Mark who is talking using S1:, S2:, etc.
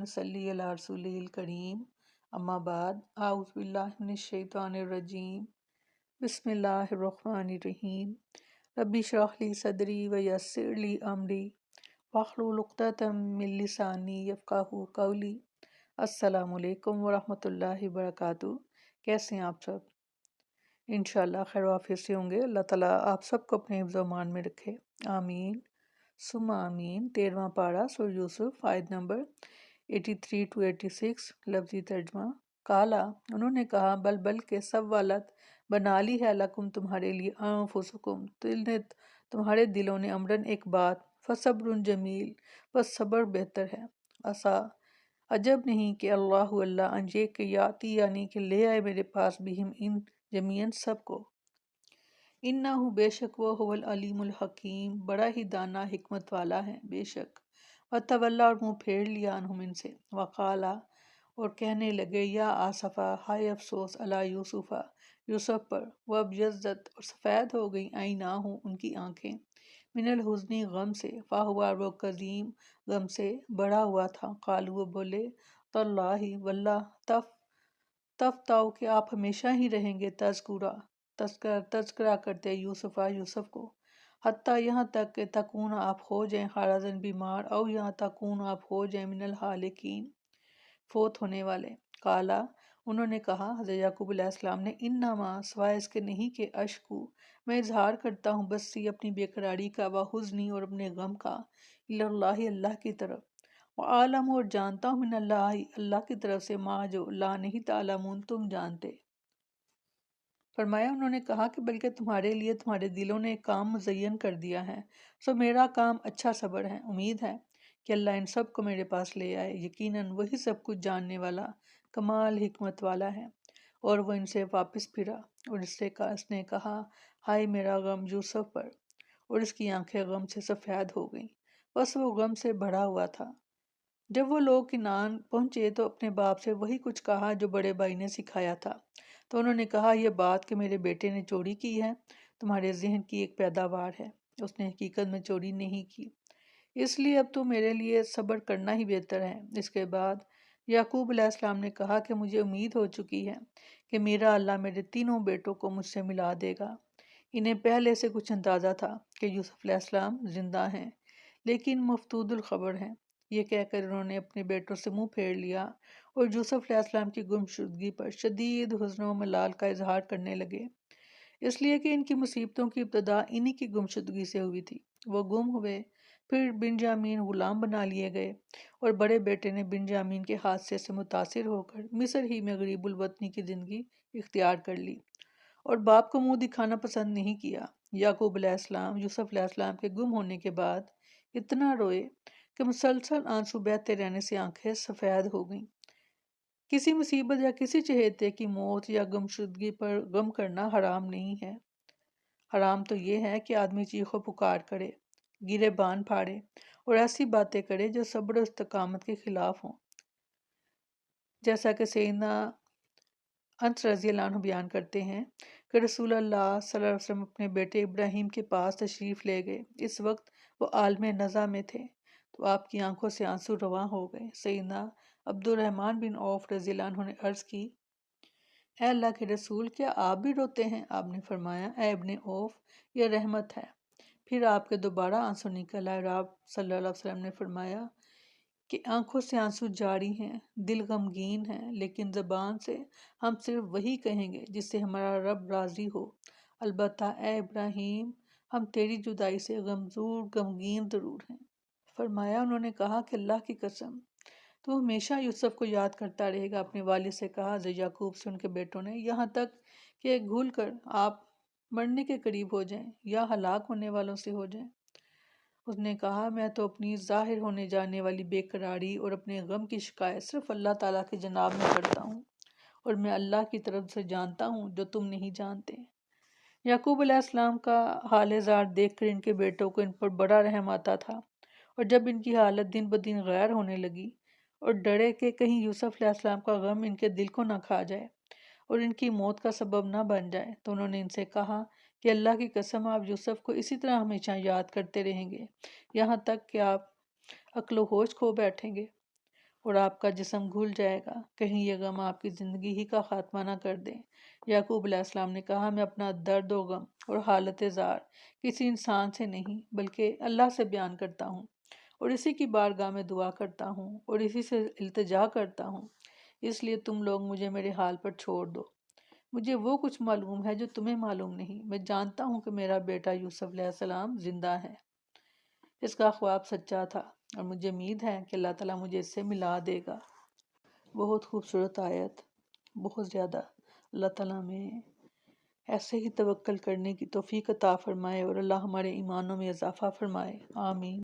S1: नसल्ली अला रसूलिल करीम अम्मा बाद आउज़ बिल्लाहि मिनश शैतानिर रजीम बिस्मिल्लाहिर्रहमानिर्रहीम रब्बि इश्रह ली सदरी व यस्सिर ली अमरी वहलुल उक़दतम मिन लिसानी यफ़क़हू क़ौली। अस्सलामु अलैकुम व रहमतुल्लाहि व बरकातुहू। कैसे हैं आप सब? इंशाअल्लाह खैर वाफियत से होंगे। अल्लाह ताला आप सबको अपने हिफ्ज़ मान में रखे, आमीन सुम्मा आमीन। 13वां पारा सूरह यूसुफ, आयत नंबर 83 to 86। लफ्ज़ी तर्जमा। काला, उन्होंने कहा, बल के सव्वलत, बना ली है लकुम तुम्हारे लिए, अनफुसुकुम, तुम्हारे दिलों ने, अमरन एक बात, फसब्रुन जमील, बस सब्र बेहतर है। असा, अजब नहीं कि अल्लाह अंजे के याती, यानी कि ले आए मेरे पास, बिहिम इन जमीन सबको। इन्नहु, बेशक वो, हुवल अलीमुल हकीम, बड़ा ही दाना हिकमत वाला है। बेशक वतवल्ला, और मुँह फेर लिया, अनहुम इनसे, वकाला, और कहने लगे, या आसफा, हाय अफसोस, अला यूसुफा, यूसुफ पर, वब यज़्ज़त, और सफ़ेद हो गई, आईनाहु, उनकी आँखें, मिनल हुज़्नी, गम से, फ़ाहुवा, वो कज़ीम, गम से बढ़ा हुआ था। कालू, वो बोले, तल्लाही, वल्लाह, तफ़ताऊ, कि आप हमेशा ही रहेंगे, तज़करा करते यूसुफ को, हत्ता, यहाँ तक कि तकून, आप हो जाएं, खारजन, बीमार, और यहाँ तकून, आप हो जाएं, मिनल हालिकीन, फोत होने वाले। काला, उन्होंने कहा, हज़रत याकूब अलैहिस्सलाम ने, इन्नमा, सिवाय इसके नहीं कि अशकू, मैं इजहार करता हूँ, बस्सी, अपनी बेकरारी का, व हुज़्नी, और अपने गम का, इल्लल्लाहि, अल्लाह की तरफ, व आलम, और जानता हूँ, मिनल्लाहि, अल्लाह की तरफ से, मा, जो ला नहीं तालमून, तुम जानते। फरमाया, उन्होंने कहा कि बल्कि तुम्हारे लिए तुम्हारे दिलों ने एक काम मुज़य्यन कर दिया है, सो मेरा काम अच्छा सब्र है। उम्मीद है कि अल्लाह इन सब को मेरे पास ले आए, यकीनन वही सब कुछ जानने वाला, कमाल हिकमत वाला है। और वो इनसे वापस फिरा और इसने कहा, हाय मेरा गम यूसुफ पर, और इसकी आंखें गम से सफ़ेद हो गईं, बस वो गम से भरा हुआ था। जब वो लोग किनान पहुंचे तो अपने बाप से वही कुछ कहा जो बड़े भाई ने सिखाया था। तो उन्होंने कहा, यह बात कि मेरे बेटे ने चोरी की है, तुम्हारे जहन की एक पैदावार है, उसने हकीकत में चोरी नहीं की, इसलिए अब तो मेरे लिए सब्र करना ही बेहतर है। इसके बाद याकूब अलैहिस्सलाम ने कहा कि मुझे उम्मीद हो चुकी है कि मेरा अल्लाह मेरे तीनों बेटों को मुझसे मिला देगा। इन्हें पहले से कुछ अंदाज़ा था कि यूसुफ अलैहिस्सलाम जिंदा हैं, लेकिन मफतूदुल खबर हैं। ये कहकर उन्होंने अपने बेटों से मुंह फेर लिया और यूसुफ अलैहिस्सलाम की गुमशुदगी पर शदीद हुज़्न व मलाल का इजहार करने लगे, इसलिए कि इनकी मुसीबतों की इब्तदा इन्हीं की गुमशुदगी से हुई थी। वो गुम हुए, फिर बिन्यामीन गुलाम बना लिए गए, और बड़े बेटे ने बिन्यामीन के हादसे से मुतासिर होकर मिस्र ही में गरीबुल वतनी की ज़िंदगी इख्तियार कर ली और बाप को मुंह दिखाना पसंद नहीं किया। याकूब अलैहिस्सलाम यूसुफ अलैहिस्सलाम के गुम होने के बाद इतना रोए कि मुसलसल आंसू बहते रहने से आंखें सफ़ेद हो गईं। किसी मुसीबत या किसी चहेते की मौत या गुमशुदगी पर गम करना हराम नहीं है। हराम तो ये है कि आदमी चीखो पुकार करे, गिरे बान फाड़े और ऐसी बातें करे जो सब्र और इस्तकामत के खिलाफ हों, जैसा कि सैयदना अनस रज़ियल्लाहु अन्हु बयान करते हैं कि रसूलुल्लाह सल्लल्लाहु अलैहि वसल्लम अपने बेटे इब्राहीम के पास तशरीफ़ ले गए। इस वक्त वो आलम नज़ा में थे तो आपकी आंखों से आंसू रवां हो गए। सैयदना अब्दुर्रहमान बिन औफ रज़ियल्लाहु अन्हु ने अर्ज़ की, ऐ अल्लाह के रसूल, क्या आप भी रोते हैं? आपने फरमाया, ऐ इब्ने औफ, यह रहमत है। फिर आपके दोबारा आंसू निकल आए और आप सल्लल्लाहु अलैहि वसल्लम ने फरमाया कि आंखों से आंसू जारी हैं, दिल गमगीन है, लेकिन ज़बान से हम सिर्फ वही कहेंगे जिससे हमारा रब राज़ी हो। अलबत्ता ए इब्राहीम, हम तेरी जुदाई से गमगीन ज़रूर हैं। फरमाया, उन्होंने कहा कि अल्लाह की कसम, तो हमेशा यूसुफ को याद करता रहेगा। अपने वालिद से कहा, याकूब से उनके बेटों ने, यहाँ तक कि घुल कर आप मरने के करीब हो जाएं या हलाक होने वालों से हो जाएं। उसने कहा, मैं तो अपनी ज़ाहिर होने जाने वाली बेकरारी और अपने गम की शिकायत सिर्फ अल्लाह ताला के जनाब में करता हूँ, और मैं अल्लाह की तरफ से जानता हूँ जो तुम नहीं जानते। याकूब अलैहिस्सलाम का हाल ज़ार देख कर इनके बेटों को इन पर बड़ा रहम आता था, और जब इनकी हालत दिन ब दिन गैर होने लगी और डरे कि कहीं यूसुफ अलैहिस्सलाम का गम इनके दिल को ना खा जाए और इनकी मौत का सबब ना बन जाए, तो उन्होंने इनसे कहा कि अल्लाह की कसम, आप यूसुफ को इसी तरह हमेशा याद करते रहेंगे यहाँ तक कि आप अक्ल होश खो बैठेंगे। اور آپ کا جسم گھل جائے گا، کہیں یہ غم آپ کی زندگی ہی کا خاتمہ نہ کر دیں۔ یعقوب علیہ السلام نے کہا، میں اپنا درد و غم اور حالت زار کسی انسان سے نہیں بلکہ اللہ سے بیان کرتا ہوں، اور اسی کی بارگاہ میں دعا کرتا ہوں اور اسی سے التجا کرتا ہوں، اس لیے تم لوگ مجھے میرے حال پر چھوڑ دو۔ مجھے وہ کچھ معلوم ہے جو تمہیں معلوم نہیں، میں جانتا ہوں کہ میرا بیٹا یوسف علیہ السلام زندہ ہے۔ اس کا خواب سچا تھا اور مجھے امید ہے کہ اللہ تعالیٰ مجھے اس سے ملا دے گا۔ بہت خوبصورت آیت، بہت زیادہ۔ اللہ تعالیٰ میں ایسے ہی توکل کرنے کی توفیق عطا فرمائے اور اللہ ہمارے ایمانوں میں اضافہ فرمائے، آمین۔